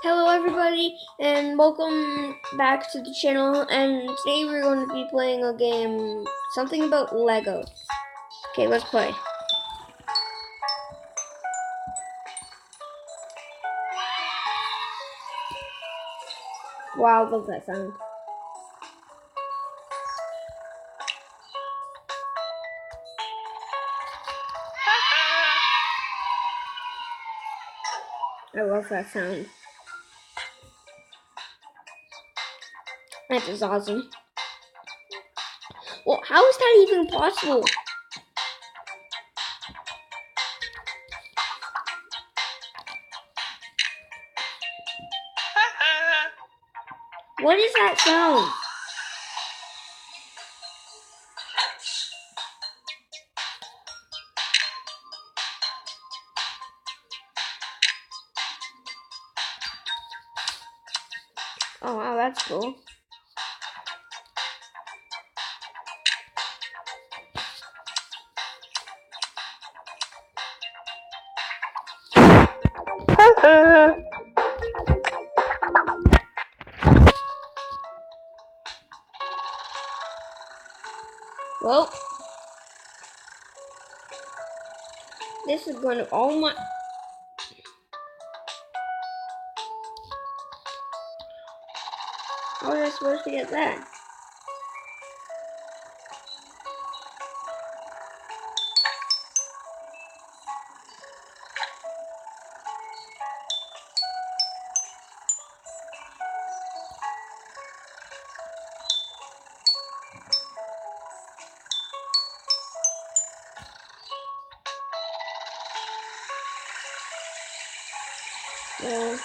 Hello everybody and welcome back to the channel, and today we're going to be playing a game, something about Lego. Okay, let's play. Wow, love that sound. I love that sound. That is awesome. Well, how is that even possible? What is that sound? Oh wow, that's cool. Well, this is going to all my... How was I supposed to get that? Well,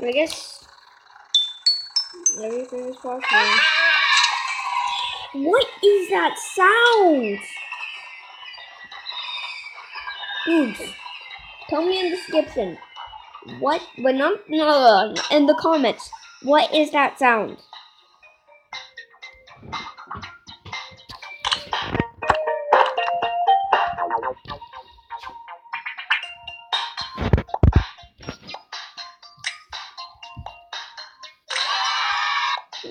I guess everything is possible. What is that sound? Dudes, tell me in the description. What? But not no, in the comments. What is that sound?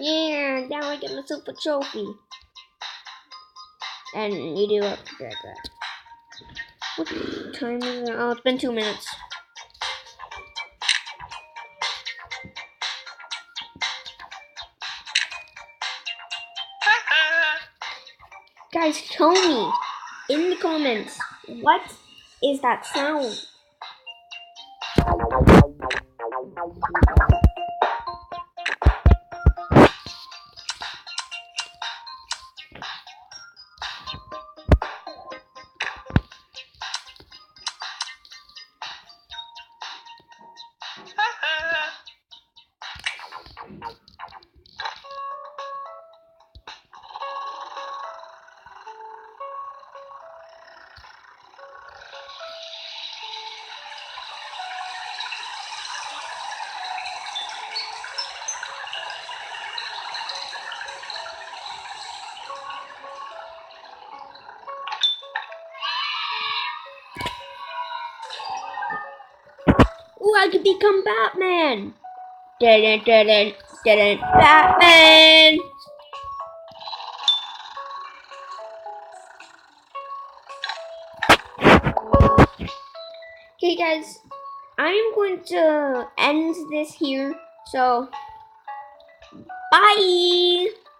Yeah, now I get myself a trophy. And you do have to drag that. What time is it? Oh, it's been 2 minutes. Guys, tell me in the comments, what is that sound? Ooh, I could become Batman! Batman! Okay guys, I'm going to end this here, so bye!